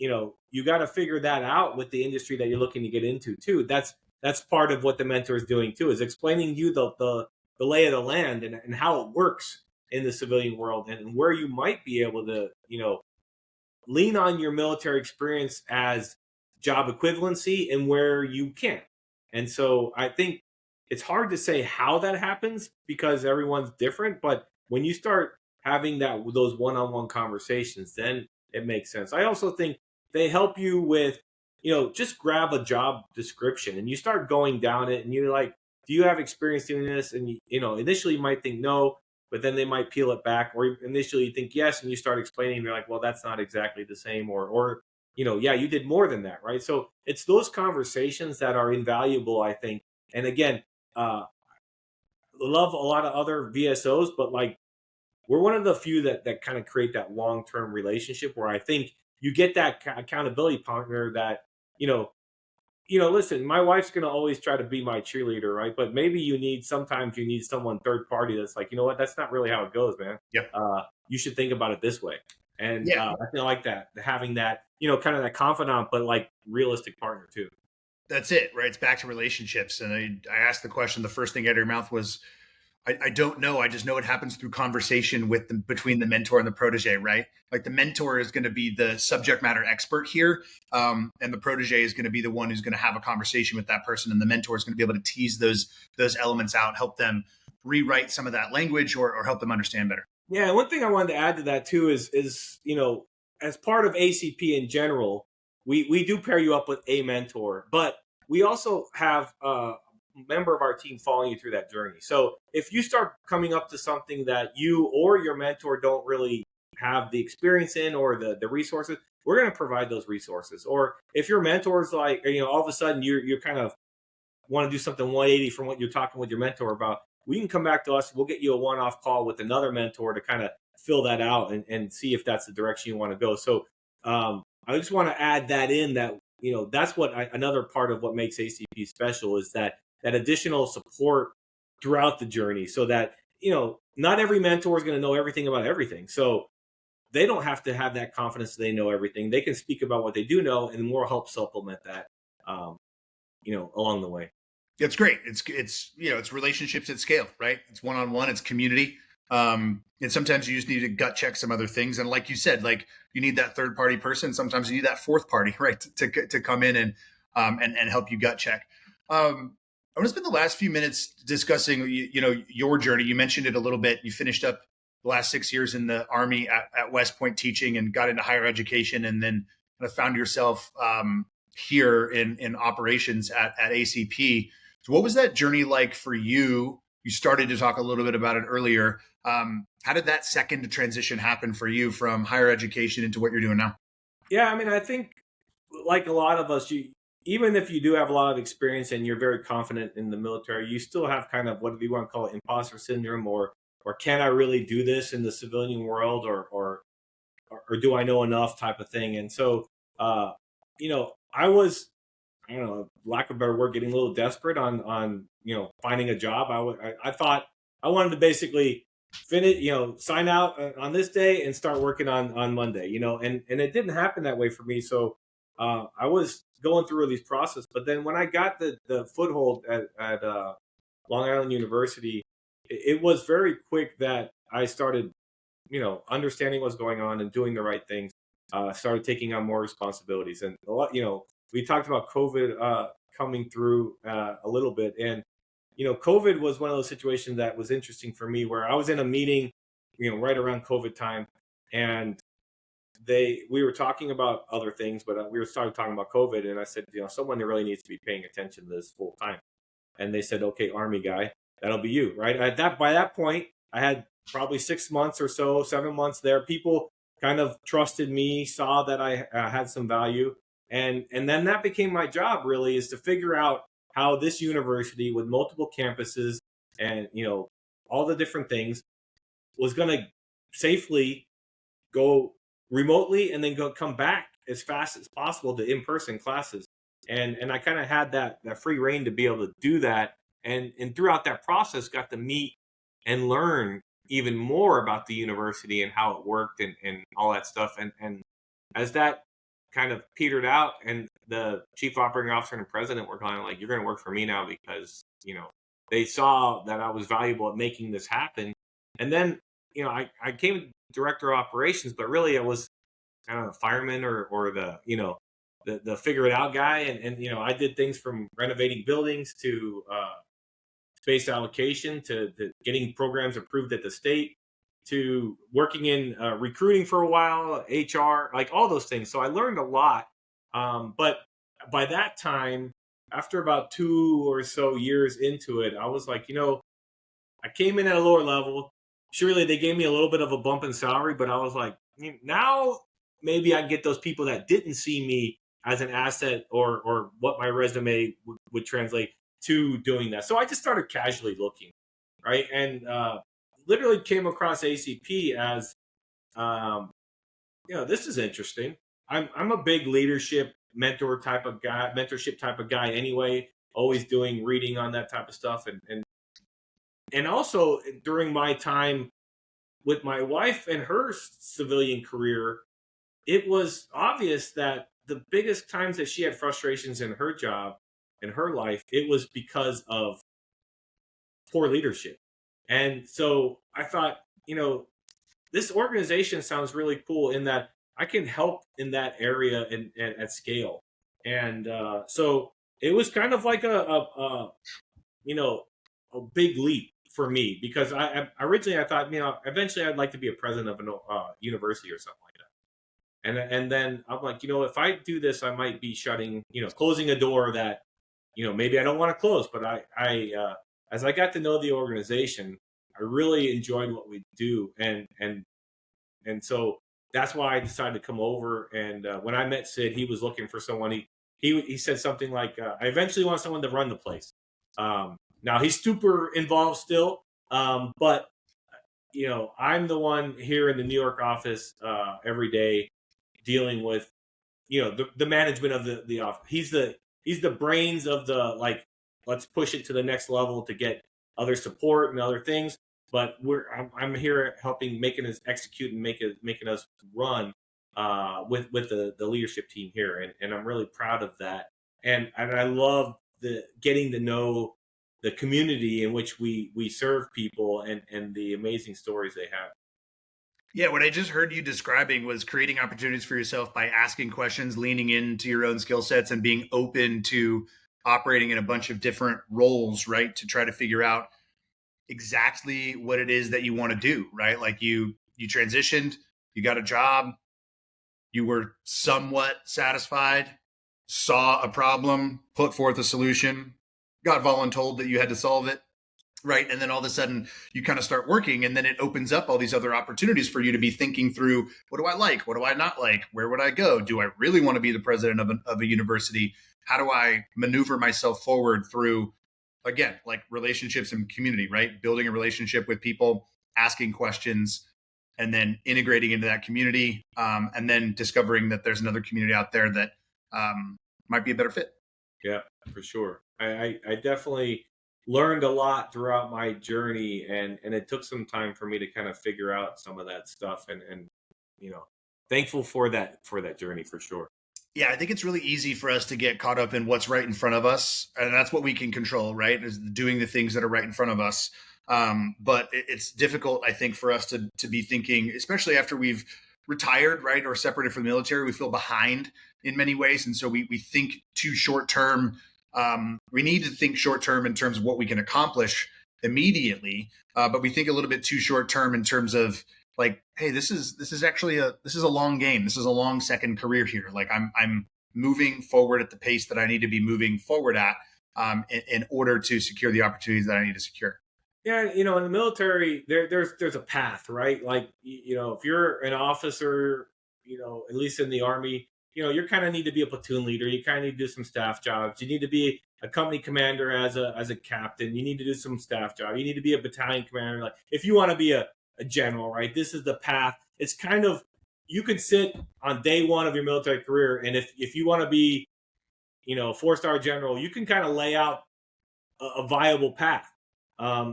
you got to figure that out with the industry that you're looking to get into too. That's that's part of what the mentor is doing too, is explaining you the lay of the land and how it works in the civilian world and where you might be able to, lean on your military experience as job equivalency and where you can't. And so I think it's hard to say how that happens because everyone's different. But when you start having those one-on-one conversations, then it makes sense. I also think they help you with, just grab a job description and you start going down it and you're like, do you have experience doing this? And initially you might think no, but then they might peel it back, or initially you think yes, and you start explaining, and you're like, well, that's not exactly the same, or yeah, you did more than that, right? So it's those conversations that are invaluable, I think. And again, love a lot of other VSOs, but like we're one of the few that kind of create that long-term relationship where I think you get that accountability partner that, listen, my wife's going to always try to be my cheerleader, right? But maybe sometimes you need someone third party that's like, you know what, that's not really how it goes, man. Yep. You should think about it this way. And Yeah. I feel like that, having that, kind of that confidant, but like realistic partner too. That's it, right? It's back to relationships. And I asked the question, the first thing out of your mouth was, I don't know. I just know it happens through conversation between the mentor and the protege, right? Like the mentor is going to be the subject matter expert here. And the protege is going to be the one who's going to have a conversation with that person. And the mentor is going to be able to tease those elements out, help them rewrite some of that language or help them understand better. Yeah. One thing I wanted to add to that too is, as part of ACP in general, we do pair you up with a mentor, but we also have member of our team following you through that journey. So if you start coming up to something that you or your mentor don't really have the experience in or the resources, we're going to provide those resources. Or if your mentor is like, all of a sudden you're kind of want to do something 180 from what you're talking with your mentor about, we can come back to us. We'll get you a one-off call with another mentor to kind of fill that out and see if that's the direction you want to go. So I just want to add that in that, that's what another part of what makes ACP special is that additional support throughout the journey so that, not every mentor is going to know everything about everything. So they don't have to have that confidence that they know everything. They can speak about what they do know and more help supplement that, along the way. It's great. It's relationships at scale, right? It's one-on-one, it's community. And sometimes you just need to gut check some other things. And like you said, like you need that third party person. Sometimes you need that fourth party, right? To come in and help you gut check. I want to spend the last few minutes discussing, your journey. You mentioned it a little bit. You finished up the last 6 years in the Army at West Point teaching and got into higher education, and then kind of found yourself here in operations at ACP. So what was that journey like for you? You started to talk a little bit about it earlier. How did that second transition happen for you from higher education into what you're doing now? Yeah, I mean, I think like a lot of us, even if you do have a lot of experience and you're very confident in the military, you still have kind of, what do you want to call it, imposter syndrome, or can I really do this in the civilian world, or do I know enough type of thing. And so, I was, I don't know, lack of a better word, getting a little desperate on finding a job. I thought I wanted to basically finish, sign out on this day and start working on Monday, and it didn't happen that way for me. So I was going through these processes, but then when I got the foothold at Long Island University, it was very quick that I started, understanding what's going on and doing the right things. Started taking on more responsibilities, and a lot, we talked about COVID coming through a little bit, and COVID was one of those situations that was interesting for me, where I was in a meeting, right around COVID time, and we were talking about other things, but we started talking about COVID, and I said, someone that really needs to be paying attention to this full time, and they said, okay, Army guy, that'll be you, right? By that point, I had probably 6 months or so, 7 months there. People kind of trusted me, saw that I had some value. And then that became my job, really, is to figure out how this university with multiple campuses and, all the different things was going to safely go remotely and then come back as fast as possible to in-person classes. And I kind of had that free reign to be able to do that. And throughout that process, got to meet and learn even more about the university and how it worked and all that stuff. And as that kind of petered out and the chief operating officer and the president were kind of like, you're going to work for me now because, they saw that I was valuable at making this happen. And then, I came director of operations, but really I was kind of a fireman or the figure it out guy. And I did things from renovating buildings to space allocation to getting programs approved at the state to working in recruiting for a while, HR, like all those things. So I learned a lot. But by that time, after about 2 or so years into it, I was like, I came in at a lower level. Surely they gave me a little bit of a bump in salary, but I was like, now maybe I can get those people that didn't see me as an asset or what my resume would translate to doing that. So I just started casually looking, right? And literally came across ACP as, this is interesting. I'm a big leadership mentorship type of guy anyway, always doing reading on that type of stuff. And also during my time with my wife and her civilian career, it was obvious that the biggest times that she had frustrations in her job, in her life, it was because of poor leadership. And so I thought, this organization sounds really cool in that I can help in that area and at scale. And so it was kind of like a big leap for me, because I originally I thought, eventually I'd like to be a president of a university or something like that. And then I'm like, if I do this, I might be closing a door that, maybe I don't want to close. But I as I got to know the organization, I really enjoyed what we do. And so that's why I decided to come over. And when I met Sid, he was looking for someone. He said something like, I eventually want someone to run the place. Now he's super involved still, but I'm the one here in the New York office every day dealing with the management of the office. He's the brains of the let's push it to the next level to get other support and other things. But I'm here helping making us execute and making us run with the leadership team here, and I'm really proud of that. And I love getting to know the community in which we serve people and the amazing stories they have. Yeah, what I just heard you describing was creating opportunities for yourself by asking questions, leaning into your own skill sets, and being open to operating in a bunch of different roles, right? To try to figure out exactly what it is that you want to do, right? Like you transitioned, you got a job, you were somewhat satisfied, saw a problem, put forth a solution, got voluntold that you had to solve it, right? And then all of a sudden you kind of start working, and then it opens up all these other opportunities for you to be thinking through, what do I like? What do I not like? Where would I go? Do I really want to be the president of a university? How do I maneuver myself forward through, again, like relationships and community, right? Building a relationship with people, asking questions, and then integrating into that community, and then discovering that there's another community out there that might be a better fit. Yeah, for sure. I definitely learned a lot throughout my journey, and it took some time for me to kind of figure out some of that stuff, and thankful for that journey for sure. Yeah, I think it's really easy for us to get caught up in what's right in front of us, and that's what we can control, right? Is doing the things that are right in front of us. But it's difficult, I think, for us to be thinking, especially after we've retired, right, or separated from the military. We feel behind in many ways, and so we think too short term. We need to think short term in terms of what we can accomplish immediately, but we think a little bit too short term in terms of like, hey, this is actually a long game. This is a long second career here. Like I'm moving forward at the pace that I need to be moving forward at in order to secure the opportunities that I need to secure. Yeah, in the military, there's a path, right? Like, if you're an officer, at least in the Army, you kind of need to be a platoon leader. You kind of need to do some staff jobs. You need to be a company commander as a captain. You need to do some staff job. You need to be a battalion commander. Like, if you want to be a general, right? This is the path. It's kind of, you could sit on day one of your military career, and if you want to be, 4-star general, you can kind of lay out a viable path.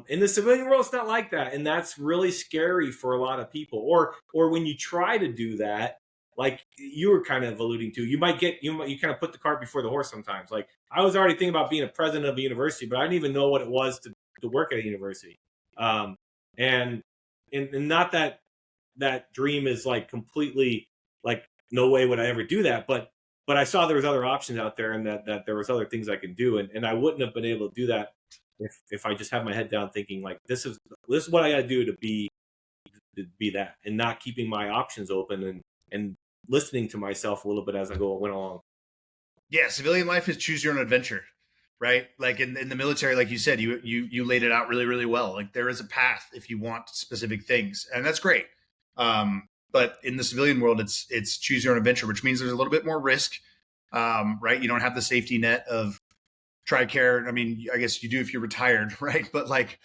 In the civilian world, it's not like that, and that's really scary for a lot of people. Or when you try to do that, like you were kind of alluding to, you kind of put the cart before the horse sometimes. Like I was already thinking about being a president of a university, but I didn't even know what it was to work at a university. And not that that dream is like completely like no way would I ever do that, but I saw there was other options out there, and that there was other things I could do, and I wouldn't have been able to do that if I just had my head down thinking like this is what I got to do to be that, and not keeping my options open and listening to myself a little bit as I went along. Yeah, civilian life is choose your own adventure, right? Like in the military, like you said, you laid it out really, really well. Like there is a path if you want specific things, and that's great. But in the civilian world, it's choose your own adventure, which means there's a little bit more risk, right? You don't have the safety net of TRICARE. I mean, I guess you do if you're retired, right? But like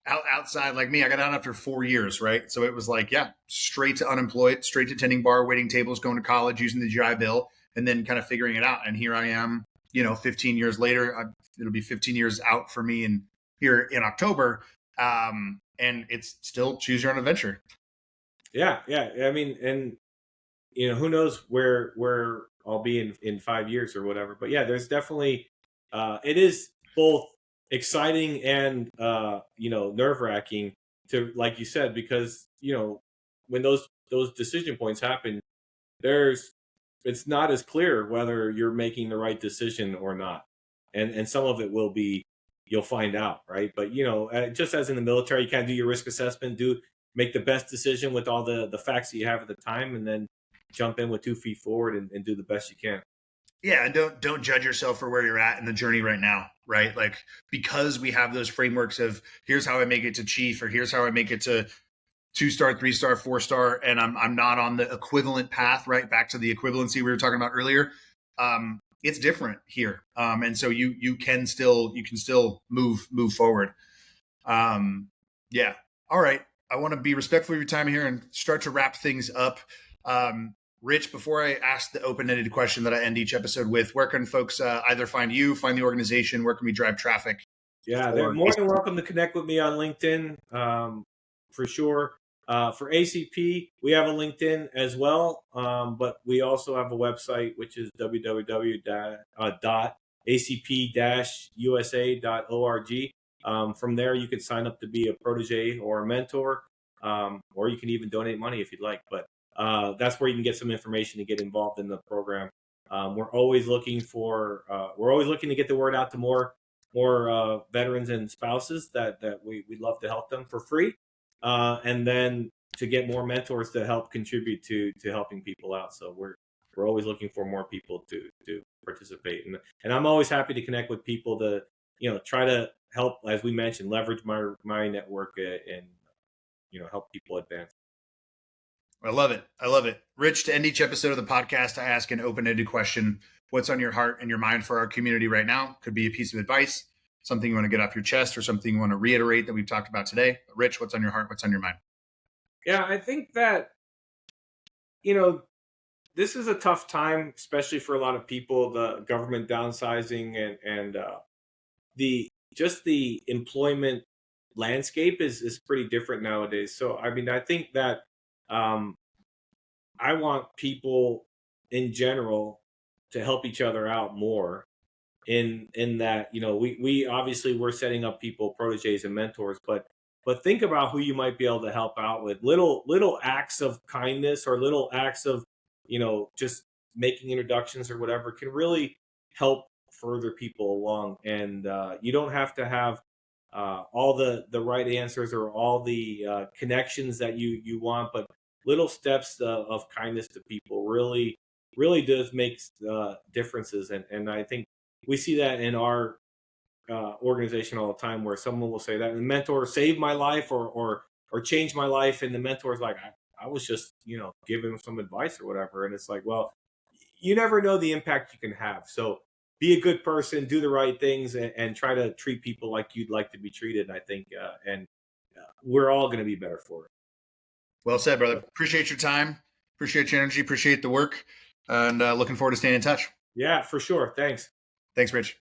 outside, like me, I got out after 4 years, right? So it was like, yeah, straight to unemployed, straight to tending bar, waiting tables, going to college, using the GI Bill, and then kind of figuring it out. And here I am, 15 years later. It'll be 15 years out for me here in October. And it's still choose your own adventure. Yeah. I mean, and who knows where I'll be in 5 years or whatever. But yeah, there's definitely it is both exciting and nerve-wracking to, like you said, because when those decision points happen, it's not as clear whether you're making the right decision or not, and some of it will be, you'll find out, right? But just as in the military, you kind of do your risk assessment, make the best decision with all the facts that you have at the time, and then jump in with 2 feet forward and do the best you can. Yeah, and don't judge yourself for where you're at in the journey right now, right? Like, because we have those frameworks of here's how I make it to chief, or here's how I make it to 2-star, 3-star, 4-star, and I'm not on the equivalent path, right? Back to the equivalency we were talking about earlier. It's different here, and so you can still move forward. Yeah. All right. I want to be respectful of your time here and start to wrap things up. Rich, before I ask the open-ended question that I end each episode with, where can folks either find you, find the organization? Where can we drive traffic? Yeah, they're more than welcome to connect with me on LinkedIn, for sure. For ACP, we have a LinkedIn as well, but we also have a website, which is www.acp-usa.org. From there, you can sign up to be a protege or a mentor, or you can even donate money if you'd like. But that's where you can get some information to get involved in the program. We're always looking to get the word out to more veterans and spouses that we'd love to help them for free, and then to get more mentors to help contribute to helping people out. So we're always looking for more people to participate, and I'm always happy to connect with people to try to help, as we mentioned, leverage my network and help people advance. I love it. Rich, to end each episode of the podcast, I ask an open-ended question. What's on your heart and your mind for our community right now? Could be a piece of advice, something you want to get off your chest, or something you want to reiterate that we've talked about today. Rich, what's on your heart? What's on your mind? Yeah, I think that, this is a tough time, especially for a lot of people, the government downsizing and the employment landscape is pretty different nowadays. So, I mean, I think that I want people in general to help each other out more in that, we obviously we're setting up people, proteges and mentors, but think about who you might be able to help out with little acts of kindness, or little acts of, just making introductions or whatever, can really help further people along. And you don't have to have all the right answers or all the connections that you want, but little steps of kindness to people really does make differences. And I think we see that in our organization all the time, where someone will say that the mentor saved my life or changed my life, and the mentor's like, I was just giving them some advice or whatever. And it's like, well, you never know the impact you can have. So be a good person, do the right things, and try to treat people like you'd like to be treated, I think. And we're all going to be better for it. Well said, brother. Appreciate your time. Appreciate your energy. Appreciate the work. And looking forward to staying in touch. Yeah, for sure. Thanks. Thanks, Rich.